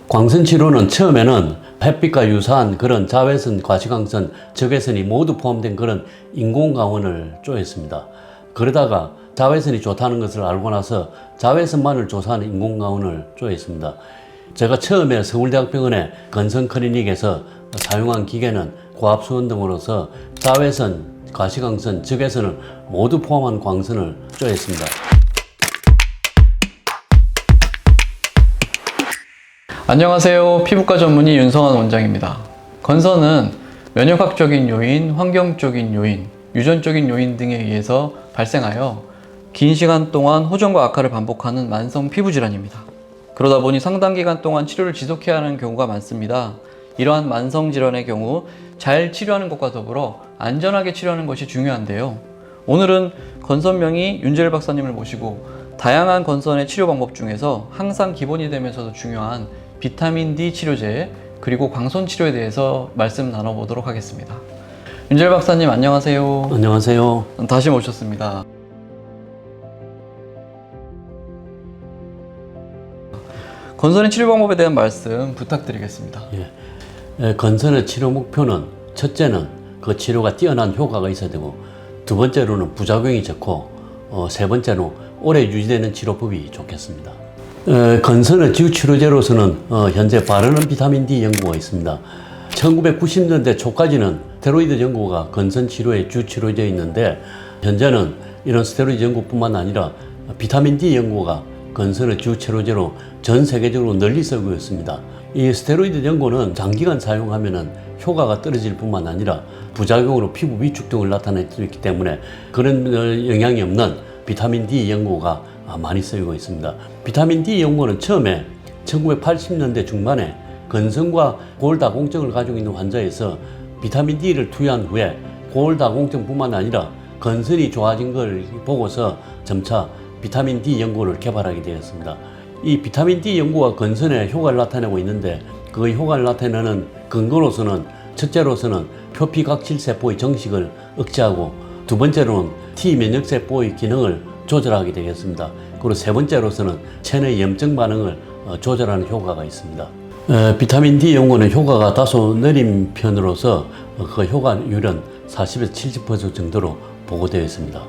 광선 치료는 처음에는 햇빛과 유사한 그런 자외선, 과시광선, 적외선이 모두 포함된 그런 인공광원을 쪼였습니다. 그러다가 자외선이 좋다는 것을 알고 나서 자외선만을 조사하는 인공광원을 쪼였습니다. 제가 처음에 서울대학병원의 건선클리닉에서 사용한 기계는 고압수원 등으로서 자외선, 과시광선, 적외선을 모두 포함한 광선을 쪼였습니다. 안녕하세요. 피부과 전문의 윤성환 원장입니다. 건선은 면역학적인 요인, 환경적인 요인, 유전적인 요인 등에 의해서 발생하여 긴 시간 동안 호전과 악화를 반복하는 만성 피부질환입니다. 그러다 보니 상당 기간 동안 치료를 지속해야 하는 경우가 많습니다. 이러한 만성 질환의 경우 잘 치료하는 것과 더불어 안전하게 치료하는 것이 중요한데요. 오늘은 건선명의 윤재일 박사님을 모시고 다양한 건선의 치료 방법 중에서 항상 기본이 되면서도 중요한 비타민 D 치료제 그리고 광선 치료에 대해서 말씀 나눠보도록 하겠습니다. 윤재일 박사님 안녕하세요. 안녕하세요. 다시 모셨습니다. 건선의 치료 방법에 대한 말씀 부탁드리겠습니다. 건선의 치료 목표는 첫째는 그 치료가 뛰어난 효과가 있어야 되고, 두 번째로는 부작용이 적고, 세 번째로 오래 유지되는 치료법이 좋겠습니다. 건선의 주치료제로서는 현재 바르는 비타민 D 연구가 있습니다. 1990년대 초까지는 스테로이드 연구가 건선 치료의 주치료제에 있는데, 현재는 이런 스테로이드 연구뿐만 아니라 비타민 D 연구가 건선의 주치료제로 전 세계적으로 널리 쓰고 있습니다. 이 스테로이드 연고는 장기간 사용하면 효과가 떨어질 뿐만 아니라 부작용으로 피부 위축 등을 나타낼 수 있기 때문에 그런 영향이 없는 비타민 D 연고가 많이 쓰이고 있습니다. 비타민 D 연고는 처음에 1980년대 중반에 건선과 고울다공증을 가지고 있는 환자에서 비타민 D를 투여한 후에 고울다공증뿐만 아니라 건선이 좋아진 걸 보고서 점차 비타민 D 연고를 개발하게 되었습니다. 이 비타민 D 연고가 건선에 효과를 나타내고 있는데, 그 효과를 나타내는 근거로서는 첫째로서는 표피각질세포의 정식을 억제하고, 두 번째로는 T 면역세포의 기능을 조절하게 되겠습니다. 그리고 세 번째로서는 체내 염증 반응을 조절하는 효과가 있습니다. 비타민 D 연고는 효과가 다소 느린 편으로서 그 효과율은 40에서 70% 정도로 보고되어 있습니다.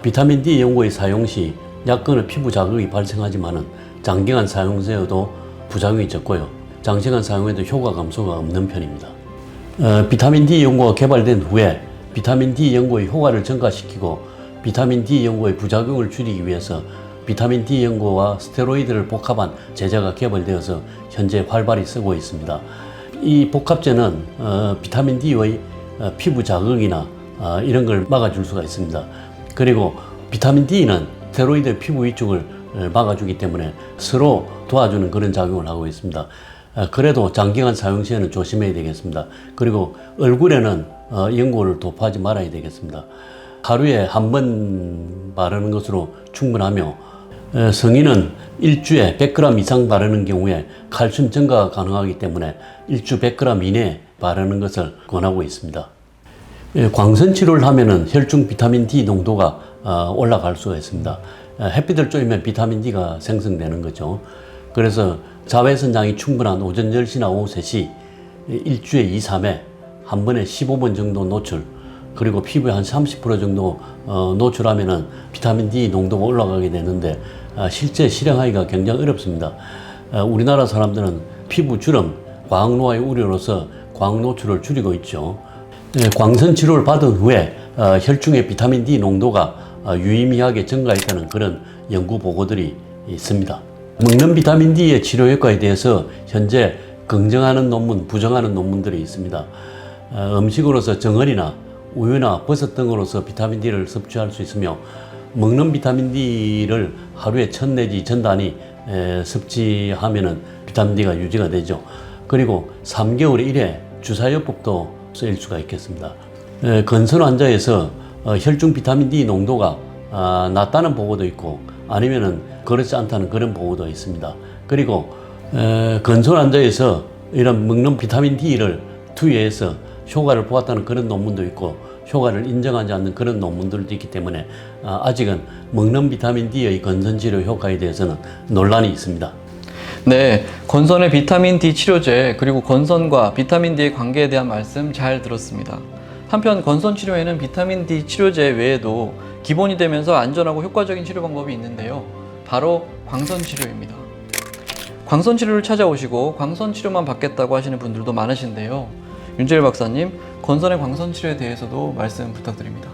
비타민 D 연고의 사용 시 약간의 피부 자극이 발생하지만은 장기간 사용세에도 부작용이 적고요. 장시간 사용에도 효과 감소가 없는 편입니다. 비타민 D 연고가 개발된 후에 비타민 D 연고의 효과를 증가시키고 비타민 D 연고의 부작용을 줄이기 위해서 비타민 D 연고와 스테로이드를 복합한 제제가 개발되어서 현재 활발히 쓰고 있습니다. 이 복합제는 비타민 D의 피부 자극이나 이런 걸 막아줄 수가 있습니다. 그리고 비타민 D는 스테로이드 피부 위축을 막아주기 때문에 서로 도와주는 그런 작용을 하고 있습니다. 그래도 장기간 사용 시에는 조심해야 되겠습니다. 그리고 얼굴에는 연고를 도포하지 말아야 되겠습니다. 하루에 한 번 바르는 것으로 충분하며, 성인은 일주에 100g 이상 바르는 경우에 칼슘 증가가 가능하기 때문에 일주 100g 이내에 바르는 것을 권하고 있습니다. 광선 치료를 하면은 혈중 비타민 D 농도가 올라갈 수가 있습니다. 햇빛을 쬐면 비타민 D가 생성되는 거죠. 그래서 자외선량이 충분한 오전 10시나 오후 3시 일주에 2, 3회 한 번에 15번 정도 노출, 그리고 피부에 한 30% 정도 노출하면은 비타민 D 농도가 올라가게 되는데, 실제 실행하기가 굉장히 어렵습니다. 우리나라 사람들은 피부 주름, 과학노화의 우려로서 과학 노출을 줄이고 있죠. 광선 치료를 받은 후에 혈중의 비타민 D 농도가 유의미하게 증가했다는 그런 연구 보고들이 있습니다. 먹는 비타민 D의 치료 효과에 대해서 현재 긍정하는 논문, 부정하는 논문들이 있습니다. 음식으로서 정어리나 우유나 버섯 등으로서 비타민 D를 섭취할 수 있으며, 먹는 비타민 D를 하루에 1000 내지 1000 단위 섭취하면은 비타민 D가 유지가 되죠. 그리고 3개월에 1회 주사요법도 쓰일 수가 있겠습니다. 건선 환자에서 혈중 비타민 D 농도가 낮다는 보고도 있고, 아니면은 그렇지 않다는 그런 보고도 있습니다. 그리고 건선 환자에서 이런 먹는 비타민 D를 투여해서 효과를 보았다는 그런 논문도 있고, 효과를 인정하지 않는 그런 논문들도 있기 때문에 아직은 먹는 비타민 D의 건선 치료 효과에 대해서는 논란이 있습니다. 네, 건선의 비타민 D 치료제 그리고 건선과 비타민 D의 관계에 대한 말씀 잘 들었습니다. 한편 건선 치료에는 비타민 D 치료제 외에도 기본이 되면서 안전하고 효과적인 치료 방법이 있는데요. 바로 광선 치료입니다. 광선 치료를 찾아오시고 광선 치료만 받겠다고 하시는 분들도 많으신데요. 윤재일 박사님, 건선의 광선 치료에 대해서도 말씀 부탁드립니다.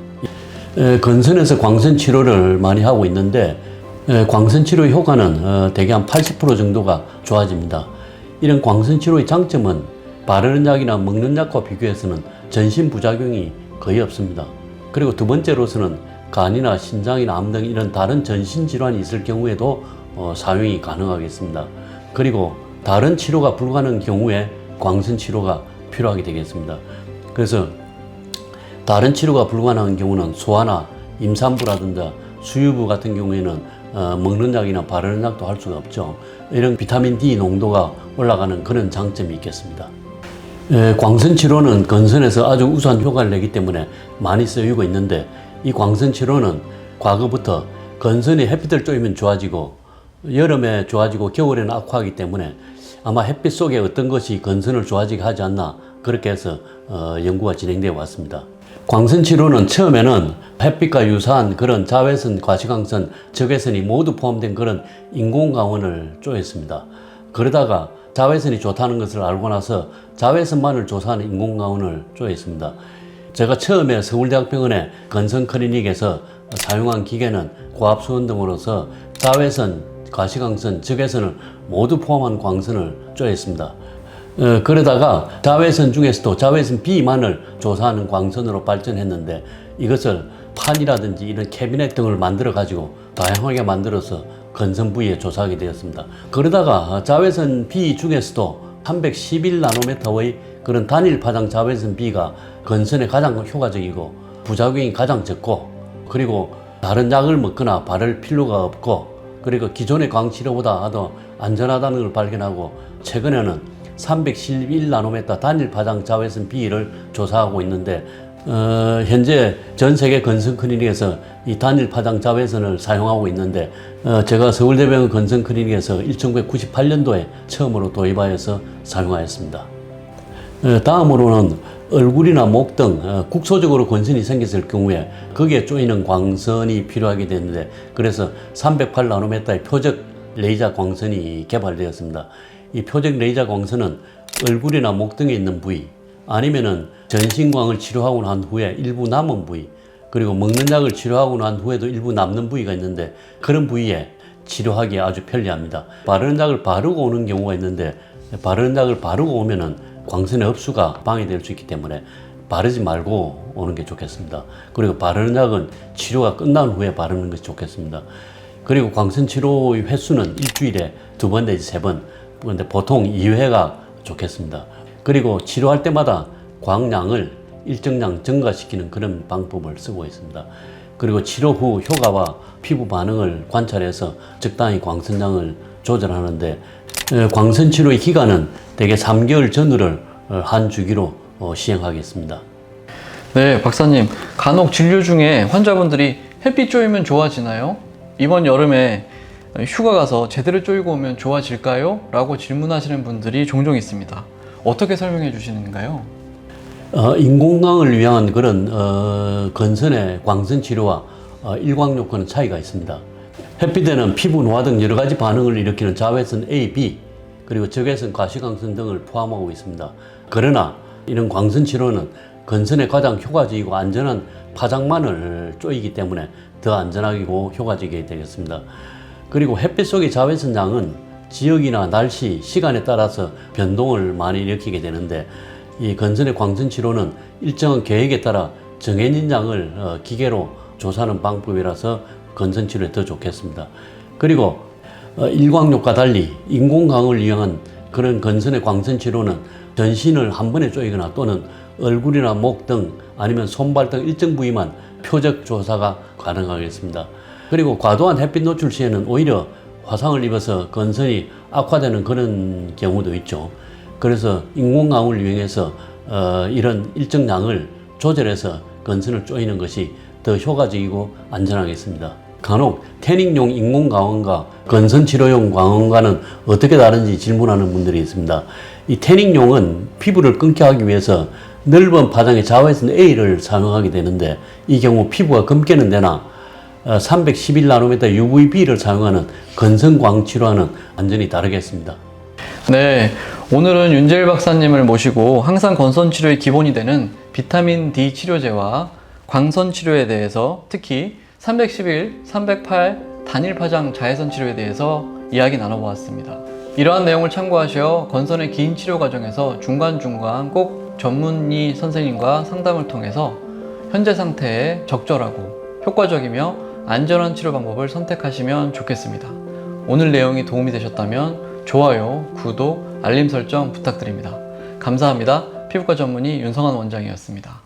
건선에서 광선 치료를 많이 하고 있는데 광선 치료 효과는 대개 한 80% 정도가 좋아집니다. 이런 광선 치료의 장점은 바르는 약이나 먹는 약과 비교해서는 전신 부작용이 거의 없습니다. 그리고 두 번째로서는 간이나 신장이나 암 등 이런 다른 전신 질환이 있을 경우에도 사용이 가능하겠습니다. 그리고 다른 치료가 불가능한 경우에 광선 치료가 필요하게 되겠습니다. 그래서 다른 치료가 불가능한 경우는 소아나 임산부라든지 수유부 같은 경우에는 먹는 약이나 바르는 약도 할 수가 없죠. 이런 비타민 D 농도가 올라가는 그런 장점이 있겠습니다. 광선 치료는 건선에서 아주 우수한 효과를 내기 때문에 많이 쓰이고 있는데, 이 광선 치료는 과거부터 건선이 햇빛을 쬐면 좋아지고 여름에 좋아지고 겨울에는 악화하기 때문에 아마 햇빛 속에 어떤 것이 건선을 좋아지게 하지 않나, 그렇게 해서 연구가 진행되어 왔습니다. 광선 치료는 처음에는 햇빛과 유사한 그런 자외선, 과시광선, 적외선이 모두 포함된 그런 인공광원을 쪼였습니다. 그러다가 자외선이 좋다는 것을 알고 나서 자외선만을 조사하는 인공광원을 쪼였습니다. 제가 처음에 서울대학병원의 건선 클리닉에서 사용한 기계는 고압수원 등으로서 자외선, 과시광선, 적외선을 모두 포함한 광선을 쪼였습니다. 그러다가 자외선 중에서도 자외선 B만을 조사하는 광선으로 발전했는데, 이것을 판이라든지 이런 캐비넷 등을 만들어 가지고 다양하게 만들어서 건선 부위에 조사하게 되었습니다. 그러다가 자외선 B 중에서도 311나노미터의 그런 단일 파장 자외선 B가 건선에 가장 효과적이고 부작용이 가장 적고, 그리고 다른 약을 먹거나 바를 필요가 없고, 그리고 기존의 광치료보다 더 안전하다는 걸 발견하고, 최근에는 311나노미터 단일 파장 자외선 B를 조사하고 있는데, 현재 전 세계 건선 클리닉에서 이 단일 파장 자외선을 사용하고 있는데, 제가 서울대병원 건선 클리닉에서 1998년도에 처음으로 도입하여서 사용하였습니다. 다음으로는 얼굴이나 목 등 국소적으로 건선이 생겼을 경우에 거기에 쪼이는 광선이 필요하게 되는데, 그래서 308나노미터의 표적 레이저 광선이 개발되었습니다. 이 표적 레이저 광선은 얼굴이나 목 등에 있는 부위, 아니면은 전신광을 치료하고 난 후에 일부 남은 부위, 그리고 먹는 약을 치료하고 난 후에도 일부 남는 부위가 있는데, 그런 부위에 치료하기에 아주 편리합니다. 바르는 약을 바르고 오는 경우가 있는데, 바르는 약을 바르고 오면은 광선의 흡수가 방해될 수 있기 때문에 바르지 말고 오는 게 좋겠습니다. 그리고 바르는 약은 치료가 끝난 후에 바르는 것이 좋겠습니다. 그리고 광선 치료의 횟수는 일주일에 2번 내지 3번, 그런데 보통 2회가 좋겠습니다. 그리고 치료할 때마다 광량을 일정량 증가시키는 그런 방법을 쓰고 있습니다. 그리고 치료 후 효과와 피부 반응을 관찰해서 적당히 광선량을 조절하는데, 광선 치료의 기간은 대개 3개월 전후를 한 주기로 시행하겠습니다. 네, 박사님, 간혹 진료 중에 환자분들이 햇빛 쪼이면 좋아지나요? 이번 여름에 휴가 가서 제대로 쪼이고 오면 좋아질까요? 라고 질문하시는 분들이 종종 있습니다. 어떻게 설명해 주시는가요? 인공광을 위한 그런 건선의 광선 치료와 일광욕과는 차이가 있습니다. 햇빛에는 피부 노화 등 여러 가지 반응을 일으키는 자외선 A, B, 그리고 적외선, 과시광선 등을 포함하고 있습니다. 그러나 이런 광선 치료는 건선에 가장 효과적이고 안전한 파장만을 쪼이기 때문에 더 안전하고 효과적이게 되겠습니다. 그리고 햇빛 속의 자외선 양은 지역이나 날씨, 시간에 따라서 변동을 많이 일으키게 되는데, 이 건선의 광선 치료는 일정한 계획에 따라 정해진 양을 기계로 조사하는 방법이라서 건선 치료에 더 좋겠습니다. 그리고 일광욕과 달리 인공광을 이용한 그런 건선의 광선 치료는 전신을 한 번에 쪼이거나 또는 얼굴이나 목 등 아니면 손발 등 일정 부위만 표적 조사가 가능하겠습니다. 그리고 과도한 햇빛 노출 시에는 오히려 화상을 입어서 건선이 악화되는 그런 경우도 있죠. 그래서 인공광을 이용해서 이런 일정 양을 조절해서 건선을 쪼이는 것이 더 효과적이고 안전하겠습니다. 간혹 태닝용 인공 광원과 건선 치료용 광원과는 어떻게 다른지 질문하는 분들이 있습니다. 이 태닝용은 피부를 끊게 하기 위해서 넓은 파장의 자외선 A를 사용하게 되는데, 이 경우 피부가 검게는 되나 311나노미터 UVB를 사용하는 건선광 치료와는 완전히 다르겠습니다. 네, 오늘은 윤재일 박사님을 모시고 항상 건선 치료의 기본이 되는 비타민 D 치료제와 광선 치료에 대해서, 특히 311, 308 단일 파장 자외선 치료에 대해서 이야기 나눠보았습니다. 이러한 내용을 참고하셔 건선의 긴 치료 과정에서 중간중간 꼭 전문의 선생님과 상담을 통해서 현재 상태에 적절하고 효과적이며 안전한 치료 방법을 선택하시면 좋겠습니다. 오늘 내용이 도움이 되셨다면 좋아요, 구독, 알림 설정 부탁드립니다. 감사합니다. 피부과 전문의 윤성환 원장이었습니다.